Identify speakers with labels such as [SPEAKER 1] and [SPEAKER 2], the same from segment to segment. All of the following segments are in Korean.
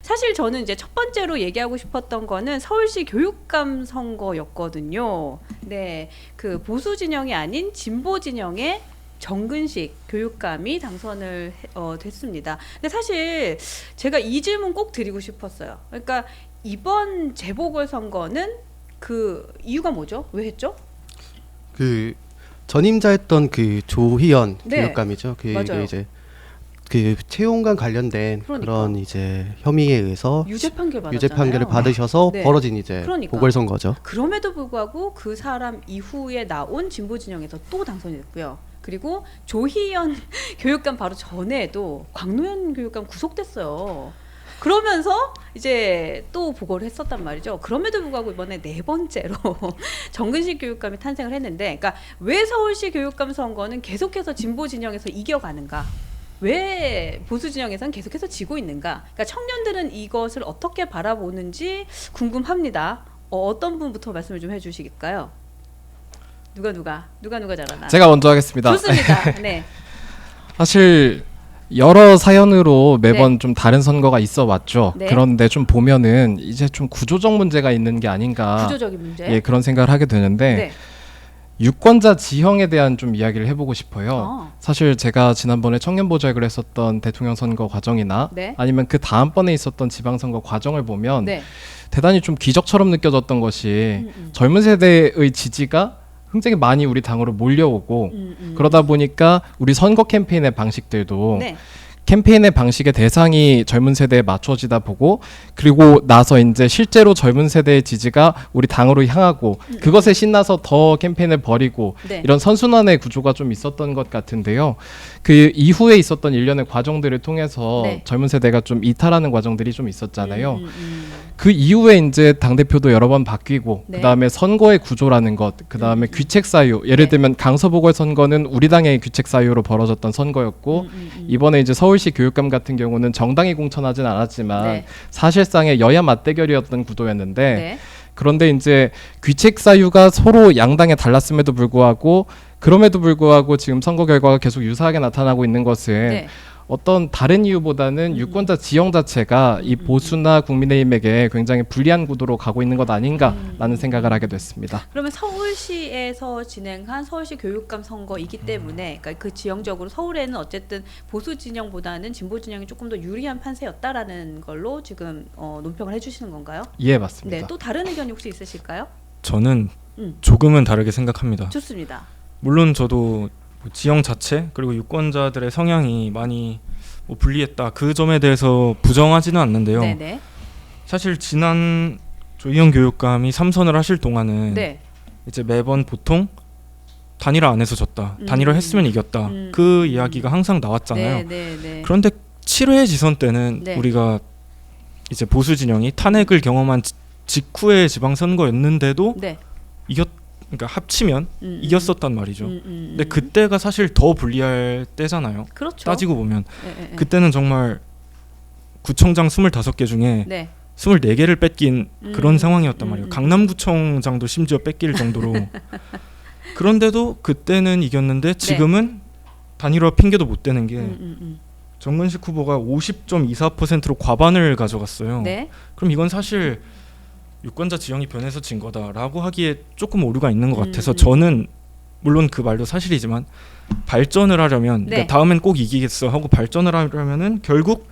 [SPEAKER 1] 사실 저는 이제 첫 번째로 얘기하고 싶었던 거는 서울시 교육감 선거였거든요. 네, 그 보수 진영이 아닌 진보 진영의 정근식 교육감이 당선을 됐습니다. 근데 사실 제가 이 질문 꼭 드리고 싶었어요. 그러니까 이번 재보궐선거는 그 이유가 뭐죠? 왜 했죠?
[SPEAKER 2] 그 전임자였던 그 조희연
[SPEAKER 1] 네.
[SPEAKER 2] 교육감이죠.
[SPEAKER 1] 맞아요.
[SPEAKER 2] 이게 이제 그 채용과 관련된
[SPEAKER 1] 그러니까.
[SPEAKER 2] 그런 이제 혐의에 의해서
[SPEAKER 1] 유죄 판결 받았잖아요.
[SPEAKER 2] 유죄 판결을 받으셔서
[SPEAKER 1] 네.
[SPEAKER 2] 벌어진 이제
[SPEAKER 1] 그러니까.
[SPEAKER 2] 보궐선거죠.
[SPEAKER 1] 그럼에도 불구하고 그 사람 이후에 나온 진보 진영에서 또 당선이 됐고요. 그리고 조희연 교육감 바로 전에도 광노현 교육감 구속됐어요. 그러면서 이제 또 보고를 했었단 말이죠. 그럼에도 불구하고 이번에 네 번째로 정근식 교육감이 탄생을 했는데, 그러니까 왜 서울시 교육감 선거는 계속해서 진보 진영에서 이겨가는가? 왜 보수 진영에서는 계속해서 지고 있는가? 그러니까 청년들은 이것을 어떻게 바라보는지 궁금합니다. 어떤 분부터 말씀을 좀 해주시겠까요? 누가 잘하나?
[SPEAKER 3] 제가 먼저 하겠습니다.
[SPEAKER 1] 좋습니다. 네.
[SPEAKER 3] 사실 여러 사연으로 매번
[SPEAKER 1] 네.
[SPEAKER 3] 좀 다른 선거가 있어 왔죠.
[SPEAKER 1] 네.
[SPEAKER 3] 그런데 좀 보면은 이제 좀 구조적 문제가 있는 게 아닌가.
[SPEAKER 1] 구조적인 문제.
[SPEAKER 3] 예, 그런 생각을 하게 되는데
[SPEAKER 1] 네.
[SPEAKER 3] 유권자 지형에 대한 좀 이야기를 해보고 싶어요. 사실 제가 지난번에 청년보좌역을 했었던 대통령 선거 과정이나
[SPEAKER 1] 네.
[SPEAKER 3] 아니면 그 다음번에 있었던 지방선거 과정을 보면
[SPEAKER 1] 네.
[SPEAKER 3] 대단히 좀 기적처럼 느껴졌던 것이 젊은 세대의 지지가 굉장히 많이 우리 당으로 몰려오고 그러다 보니까 우리 선거 캠페인의 방식들도
[SPEAKER 1] 네.
[SPEAKER 3] 캠페인의 방식의 대상이 젊은 세대에 맞춰지다 보고 그리고 나서 이제 실제로 젊은 세대의 지지가 우리 당으로 향하고 그것에 신나서 더 캠페인을 벌이고
[SPEAKER 1] 네.
[SPEAKER 3] 이런 선순환의 구조가 좀 있었던 것 같은데요. 그 이후에 있었던 일련의 과정들을 통해서
[SPEAKER 1] 네.
[SPEAKER 3] 젊은 세대가 좀 이탈하는 과정들이 좀 있었잖아요. 그 이후에 이제 당대표도 여러 번 바뀌고
[SPEAKER 1] 네.
[SPEAKER 3] 그다음에 선거의 구조라는 것, 그다음에 귀책 사유, 예를
[SPEAKER 1] 네.
[SPEAKER 3] 들면 강서보궐선거는 우리 당의 귀책 사유로 벌어졌던 선거였고 이번에 이제 서울시 교육감 같은 경우는 정당이 공천하진 않았지만
[SPEAKER 1] 네.
[SPEAKER 3] 사실상의 여야 맞대결이었던 구도였는데
[SPEAKER 1] 네.
[SPEAKER 3] 그런데 이제 귀책 사유가 서로 양당에 달랐음에도 불구하고 그럼에도 불구하고 지금 선거 결과가 계속 유사하게 나타나고 있는 것은
[SPEAKER 1] 네.
[SPEAKER 3] 어떤 다른 이유보다는 유권자 지형 자체가 이 보수나 국민의힘에게 굉장히 불리한 구도로 가고 있는 것 아닌가라는 생각을 하게 됐습니다.
[SPEAKER 1] 그러면 서울시에서 진행한 서울시 교육감 선거이기 때문에, 그러니까 그 지형적으로 서울에는 어쨌든 보수 진영보다는 진보 진영이 조금 더 유리한 판세였다라는 걸로 지금 논평을 해주시는 건가요?
[SPEAKER 3] 예, 맞습니다.
[SPEAKER 1] 네, 또 다른 의견이 혹시 있으실까요?
[SPEAKER 4] 저는 조금은 다르게 생각합니다.
[SPEAKER 1] 좋습니다.
[SPEAKER 4] 물론 저도 뭐 지형 자체 그리고 유권자들의 성향이 많이 뭐 불리했다 그 점에 대해서 부정하지는 않는데요.
[SPEAKER 1] 네네.
[SPEAKER 4] 사실 지난 조희연 교육감이 3선을 하실 동안은
[SPEAKER 1] 네.
[SPEAKER 4] 이제 매번 보통 단일화 안 해서 졌다, 단일화 했으면 이겼다 그 이야기가 항상 나왔잖아요.
[SPEAKER 1] 네.
[SPEAKER 4] 그런데 7회 지선 때는
[SPEAKER 1] 네.
[SPEAKER 4] 우리가 이제 보수 진영이 탄핵을 경험한 직후의 지방선거였는데도
[SPEAKER 1] 네.
[SPEAKER 4] 그러니까 합치면 이겼었단 말이죠. 근데
[SPEAKER 1] 그
[SPEAKER 4] 그때가 사실 더 불리할 때잖아요.
[SPEAKER 1] 그렇죠.
[SPEAKER 4] 따지고 보면
[SPEAKER 1] 네.
[SPEAKER 4] 그때는 정말 구청장 25개 중에
[SPEAKER 1] 네.
[SPEAKER 4] 24개를 뺏긴 그런 상황이었단 말이에요. 강남구청장도 심지어 뺏길 정도로. 그런데도 그때는 이겼는데 지금은 단일화 핑계도 못 대는 게 정근식 후보가 50.24%로 과반을 가져갔어요.
[SPEAKER 1] 네.
[SPEAKER 4] 그럼 이건 사실 유권자 지형이 변해서 진 거다라고 하기에 조금 오류가 있는 것 같아서 저는 물론 그 말도 사실이지만 발전을 하려면
[SPEAKER 1] 네.
[SPEAKER 4] 그러니까 다음엔 꼭 이기겠어 하고 발전을 하려면은 결국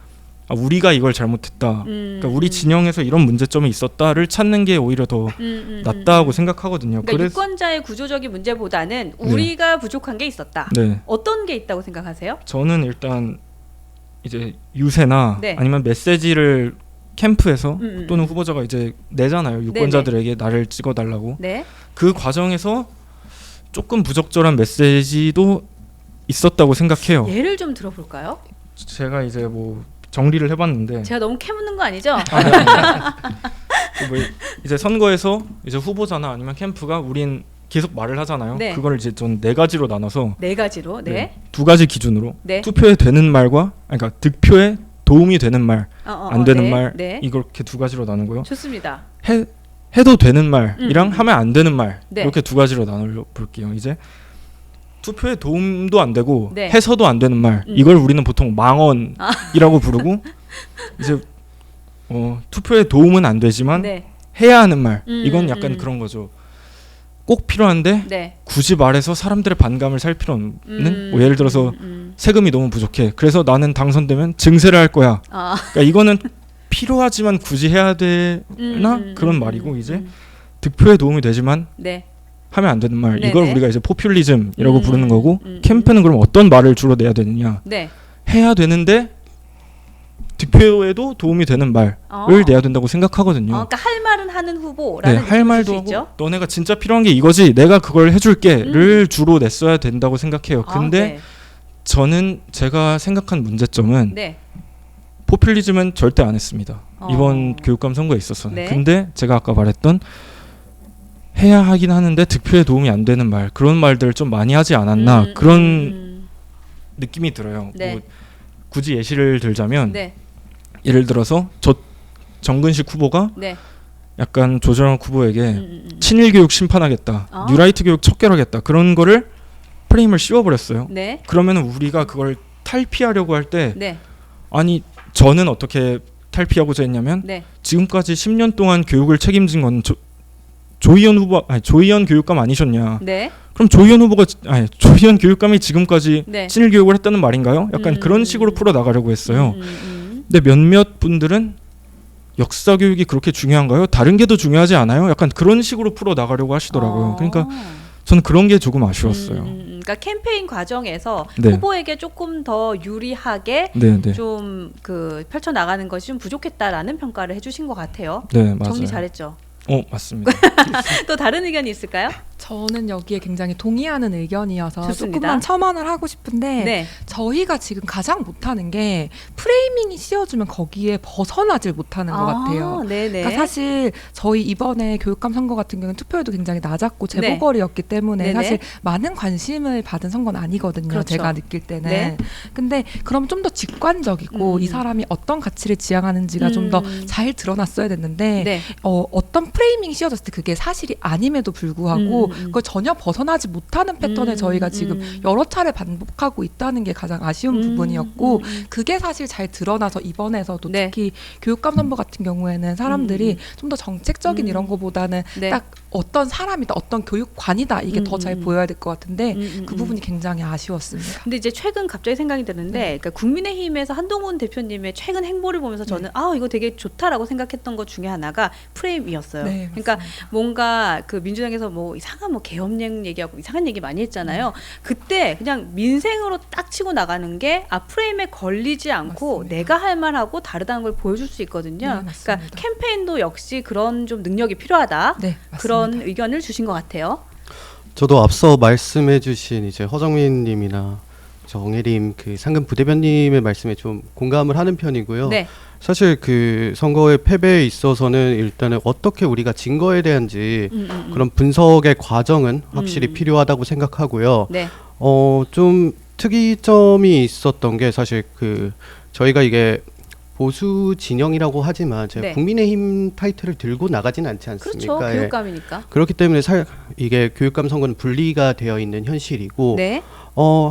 [SPEAKER 4] 우리가 이걸 잘못했다. 그러니까 우리 진영에서 이런 문제점이 있었다를 찾는 게 오히려 더 낫다고 생각하거든요.
[SPEAKER 1] 그러니까 유권자의 구조적인 문제보다는 우리가 부족한 게 있었다.
[SPEAKER 4] 네.
[SPEAKER 1] 어떤 게 있다고 생각하세요?
[SPEAKER 4] 저는 일단 이제 유세나
[SPEAKER 1] 네.
[SPEAKER 4] 아니면 메시지를 캠프에서 또는 후보자가 이제 내잖아요. 유권자들에게 나를 찍어달라고.
[SPEAKER 1] 네.
[SPEAKER 4] 그 과정에서 조금 부적절한 메시지도 있었다고 생각해요.
[SPEAKER 1] 예를 좀 들어볼까요?
[SPEAKER 4] 제가 이제 뭐 정리를 해봤는데
[SPEAKER 1] 제가 너무 캐묻는 거 아니죠?
[SPEAKER 4] 뭐 이제 선거에서 이제 후보자나 아니면 캠프가 우린 계속 말을 하잖아요.
[SPEAKER 1] 네.
[SPEAKER 4] 그걸 이제 전 네 가지로 나눠서
[SPEAKER 1] 네 가지로. 네.
[SPEAKER 4] 두 가지 기준으로
[SPEAKER 1] 네.
[SPEAKER 4] 투표에 되는 말과 그러니까 득표에 도움이 되는 말, 안 되는
[SPEAKER 1] 네.
[SPEAKER 4] 말
[SPEAKER 1] 네.
[SPEAKER 4] 이렇게 두 가지로 나누고요.
[SPEAKER 1] 좋습니다.
[SPEAKER 4] 해도 되는 말이랑 하면 안 되는 말
[SPEAKER 1] 네.
[SPEAKER 4] 이렇게 두 가지로 나눠 볼게요. 이제 투표에 도움도 안 되고
[SPEAKER 1] 네.
[SPEAKER 4] 해서도 안 되는 말 이걸 우리는 보통 망언이라고 부르고 이제 투표에 도움은 안 되지만
[SPEAKER 1] 네.
[SPEAKER 4] 해야 하는 말 이건 약간 그런 거죠. 꼭 필요한데
[SPEAKER 1] 네.
[SPEAKER 4] 굳이 말해서 사람들의 반감을 살 필요는 뭐 예를 들어서 세금이 너무 부족해. 그래서 나는 당선되면 증세를 할 거야. 그러니까 이거는 필요하지만 굳이 해야 되나 그런 말이고 이제 득표에 도움이 되지만
[SPEAKER 1] 네.
[SPEAKER 4] 하면 안 되는 말.
[SPEAKER 1] 네네.
[SPEAKER 4] 이걸 우리가 이제 포퓰리즘이라고 부르는 거고 캠페인은 그럼 어떤 말을 주로 내야 되느냐?
[SPEAKER 1] 네.
[SPEAKER 4] 해야 되는데 득표에도 도움이 되는 말을 내야 된다고 생각하거든요.
[SPEAKER 1] 그러니까 할 말은 하는 후보라는
[SPEAKER 4] 할 말도
[SPEAKER 1] 수
[SPEAKER 4] 하고
[SPEAKER 1] 있죠?
[SPEAKER 4] 너네가 진짜 필요한 게 이거지 내가 그걸 해줄게를 주로 냈어야 된다고 생각해요. 근데 저는 제가 생각한 문제점은
[SPEAKER 1] 네.
[SPEAKER 4] 포퓰리즘은 절대 안 했습니다. 이번 교육감 선거에 있어서는.
[SPEAKER 1] 네.
[SPEAKER 4] 근데 제가 아까 말했던 해야 하긴 하는데 득표에 도움이 안 되는 말 그런 말들을 좀 많이 하지 않았나 그런 느낌이 들어요.
[SPEAKER 1] 네.
[SPEAKER 4] 뭐 굳이 예시를 들자면
[SPEAKER 1] 네.
[SPEAKER 4] 예를 들어서 정근식 후보가
[SPEAKER 1] 네.
[SPEAKER 4] 약간 조정학 후보에게 친일 교육 심판하겠다, 뉴라이트 교육 척결하겠다 그런 거를 프레임을 씌워버렸어요.
[SPEAKER 1] 네.
[SPEAKER 4] 그러면 우리가 그걸 탈피하려고 할 때
[SPEAKER 1] 네.
[SPEAKER 4] 아니 저는 어떻게 탈피하고자 했냐면
[SPEAKER 1] 네.
[SPEAKER 4] 지금까지 10년 동안 교육을 책임진 건 조희연 후보 조희연 교육감 아니셨냐?
[SPEAKER 1] 네.
[SPEAKER 4] 그럼 조희연 교육감이 지금까지
[SPEAKER 1] 네.
[SPEAKER 4] 친일 교육을 했다는 말인가요? 약간 그런 식으로 풀어 나가려고 했어요. 근데 몇몇 분들은 역사 교육이 그렇게 중요한가요? 다른 게 더 중요하지 않아요? 약간 그런 식으로 풀어 나가려고 하시더라고요. 그러니까 저는 그런 게 조금 아쉬웠어요.
[SPEAKER 1] 그러니까 캠페인 과정에서
[SPEAKER 4] 네.
[SPEAKER 1] 후보에게 조금 더 유리하게
[SPEAKER 4] 네, 네.
[SPEAKER 1] 좀 펼쳐 나가는 것이 좀 부족했다라는 평가를 해주신 것 같아요.
[SPEAKER 4] 네, 맞아요.
[SPEAKER 1] 정리 잘했죠.
[SPEAKER 4] 맞습니다.
[SPEAKER 1] 또 다른 의견이 있을까요?
[SPEAKER 5] 저는 여기에 굉장히 동의하는 의견이어서
[SPEAKER 1] 좋습니다.
[SPEAKER 5] 조금만 첨언을 하고 싶은데
[SPEAKER 1] 네.
[SPEAKER 5] 저희가 지금 가장 못하는 게 프레이밍이 씌워주면 거기에 벗어나질 못하는 것 같아요.
[SPEAKER 1] 네네.
[SPEAKER 5] 그러니까 사실 저희 이번에 교육감 선거 같은 경우는 투표율도 굉장히 낮았고 재보궐이었기 때문에
[SPEAKER 1] 네네.
[SPEAKER 5] 사실 많은 관심을 받은 선거는 아니거든요.
[SPEAKER 1] 그렇죠.
[SPEAKER 5] 제가 느낄 때는.
[SPEAKER 1] 네.
[SPEAKER 5] 근데 그럼 좀 더 직관적이고 이 사람이 어떤 가치를 지향하는지가 좀 더 잘 드러났어야 됐는데
[SPEAKER 1] 네.
[SPEAKER 5] 어떤 프레이밍이 씌워졌을 때 그게 사실이 아님에도 불구하고 그걸 전혀 벗어나지 못하는 패턴을 저희가 지금 여러 차례 반복하고 있다는 게 가장 아쉬운 부분이었고 그게 사실 잘 드러나서 이번에서도
[SPEAKER 1] 네.
[SPEAKER 5] 특히 교육감 선거 같은 경우에는 사람들이 좀 더 정책적인 이런 거보다는
[SPEAKER 1] 네.
[SPEAKER 5] 딱 어떤 사람이다 어떤 교육관이다 이게 더 잘 보여야 될 것 같은데 그 부분이 굉장히 아쉬웠습니다.
[SPEAKER 1] 근데 이제 최근 갑자기 생각이 드는데 그러니까 국민의힘에서 한동훈 대표님의 최근 행보를 보면서 저는 이거 되게 좋다라고 생각했던 것 중에 하나가 프레임이었어요.
[SPEAKER 5] 네,
[SPEAKER 1] 그러니까
[SPEAKER 5] 맞습니다.
[SPEAKER 1] 뭔가 그 민주당에서 뭐 이상한 뭐 계엄령 얘기하고 이상한 얘기 많이 했잖아요. 그때 그냥 민생으로 딱 치고 나가는 게 프레임에 걸리지 않고
[SPEAKER 5] 맞습니다.
[SPEAKER 1] 내가 할 말하고 다르다는 걸 보여줄 수 있거든요.
[SPEAKER 5] 네, 맞습니다.
[SPEAKER 1] 그러니까 캠페인도 역시 그런 좀 능력이 필요하다.
[SPEAKER 5] 네, 맞습니다.
[SPEAKER 1] 그런 의견을 주신 것 같아요.
[SPEAKER 2] 저도 앞서 말씀해주신 이제 허정민님이나 정혜림 그 상금 부대변님의 말씀에 좀 공감을 하는 편이고요.
[SPEAKER 1] 네.
[SPEAKER 2] 사실 그 선거의 패배에 있어서는 일단은 어떻게 우리가 진 거에 대한지 그런 분석의 과정은 확실히 필요하다고 생각하고요.
[SPEAKER 1] 네.
[SPEAKER 2] 좀 특이점이 있었던 게 사실 그 저희가 이게 보수 진영이라고 하지만 제가
[SPEAKER 1] 네.
[SPEAKER 2] 국민의힘 타이틀을 들고 나가진 않지 않습니까?
[SPEAKER 1] 그렇죠.
[SPEAKER 2] 예.
[SPEAKER 1] 교육감이니까.
[SPEAKER 2] 그렇기 때문에 이게 교육감 선거는 분리가 되어 있는 현실이고
[SPEAKER 1] 네.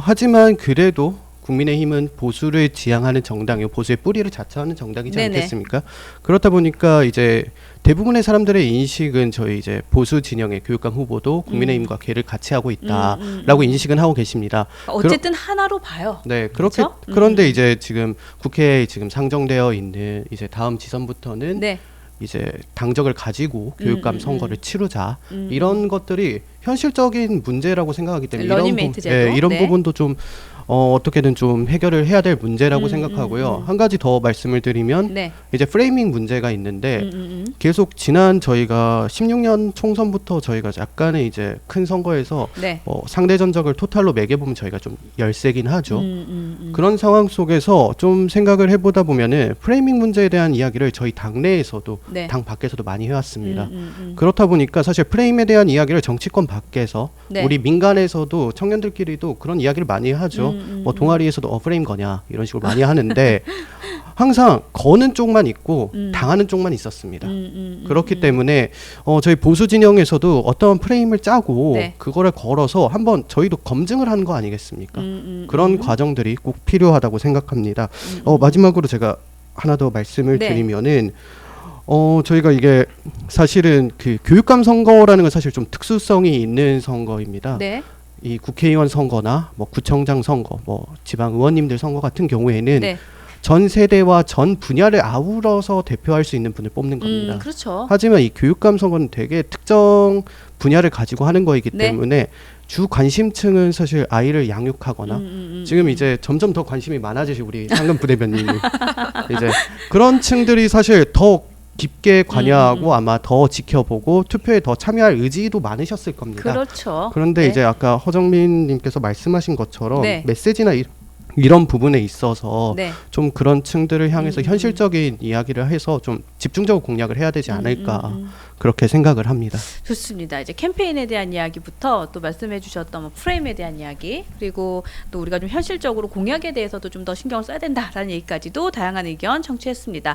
[SPEAKER 2] 하지만 그래도 국민의힘은 보수를 지향하는 정당이고 보수의 뿌리를 자처하는 정당이지
[SPEAKER 1] 네네.
[SPEAKER 2] 않겠습니까? 그렇다 보니까 이제 대부분의 사람들의 인식은 저희 이제 보수 진영의 교육감 후보도 국민의힘과 궤를 같이 하고 있다라고 인식은 하고 계십니다.
[SPEAKER 1] 어쨌든 하나로 봐요.
[SPEAKER 2] 네, 그렇게
[SPEAKER 1] 그렇죠?
[SPEAKER 2] 그런데 이제 지금 국회에 지금 상정되어 있는 이제 다음 지선부터는
[SPEAKER 1] 네.
[SPEAKER 2] 이제 당적을 가지고 교육감 선거를 치르자 이런 것들이 현실적인 문제라고 생각하기 때문에
[SPEAKER 1] 러닝메이트 제도.
[SPEAKER 2] 이런
[SPEAKER 1] 네.
[SPEAKER 2] 부분도 좀 어떻게든 좀 해결을 해야 될 문제라고 생각하고요. 한 가지 더 말씀을 드리면
[SPEAKER 1] 네.
[SPEAKER 2] 이제 프레이밍 문제가 있는데 계속 지난 저희가 16년 총선부터 저희가 약간의 이제 큰 선거에서
[SPEAKER 1] 네.
[SPEAKER 2] 상대 전적을 토탈로 매겨보면 저희가 좀 열세긴 하죠. 그런 상황 속에서 좀 생각을 해보다 보면은 프레이밍 문제에 대한 이야기를 저희 당내에서도
[SPEAKER 1] 네.
[SPEAKER 2] 당 밖에서도 많이 해왔습니다. 그렇다 보니까 사실 프레임에 대한 이야기를 정치권 밖에서
[SPEAKER 1] 네.
[SPEAKER 2] 우리 민간에서도 청년들끼리도 그런 이야기를 많이 하죠. 뭐 동아리에서도 프레임 거냐 이런 식으로 많이 하는데 항상 거는 쪽만 있고 당하는 쪽만 있었습니다. 그렇기 때문에 저희 보수 진영에서도 어떤 프레임을 짜고
[SPEAKER 1] 네.
[SPEAKER 2] 그거를 걸어서 한번 저희도 검증을 하는 거 아니겠습니까? 그런 과정들이 꼭 필요하다고 생각합니다. 마지막으로 제가 하나 더 말씀을
[SPEAKER 1] 네.
[SPEAKER 2] 드리면은 저희가 이게 사실은 그 교육감 선거라는 건 사실 좀 특수성이 있는 선거입니다.
[SPEAKER 1] 네.
[SPEAKER 2] 이 국회의원 선거나 뭐 구청장 선거, 뭐 지방 의원님들 선거 같은 경우에는
[SPEAKER 1] 네.
[SPEAKER 2] 전 세대와 전 분야를 아우러서 대표할 수 있는 분을 뽑는 겁니다.
[SPEAKER 1] 그렇죠.
[SPEAKER 2] 하지만 이 교육감 선거는 되게 특정 분야를 가지고 하는 거이기
[SPEAKER 1] 네.
[SPEAKER 2] 때문에 주 관심층은 사실 아이를 양육하거나 지금 이제 점점 더 관심이 많아지시고 우리 상금 부대변인님 이제 그런 층들이 사실 더 깊게 관여하고 아마 더 지켜보고 투표에 더 참여할 의지도 많으셨을 겁니다.
[SPEAKER 1] 그렇죠.
[SPEAKER 2] 그런데
[SPEAKER 1] 네.
[SPEAKER 2] 이제 아까 허정민님께서 말씀하신 것처럼
[SPEAKER 1] 네.
[SPEAKER 2] 메시지나 이런 부분에 있어서
[SPEAKER 1] 네.
[SPEAKER 2] 좀 그런 층들을 향해서 현실적인 이야기를 해서 좀 집중적으로 공략을 해야 되지 않을까 그렇게 생각을 합니다.
[SPEAKER 1] 좋습니다. 이제 캠페인에 대한 이야기부터 또 말씀해 주셨던 뭐 프레임에 대한 이야기, 그리고 또 우리가 좀 현실적으로 공약에 대해서도 좀 더 신경을 써야 된다라는 얘기까지도 다양한 의견 청취했습니다.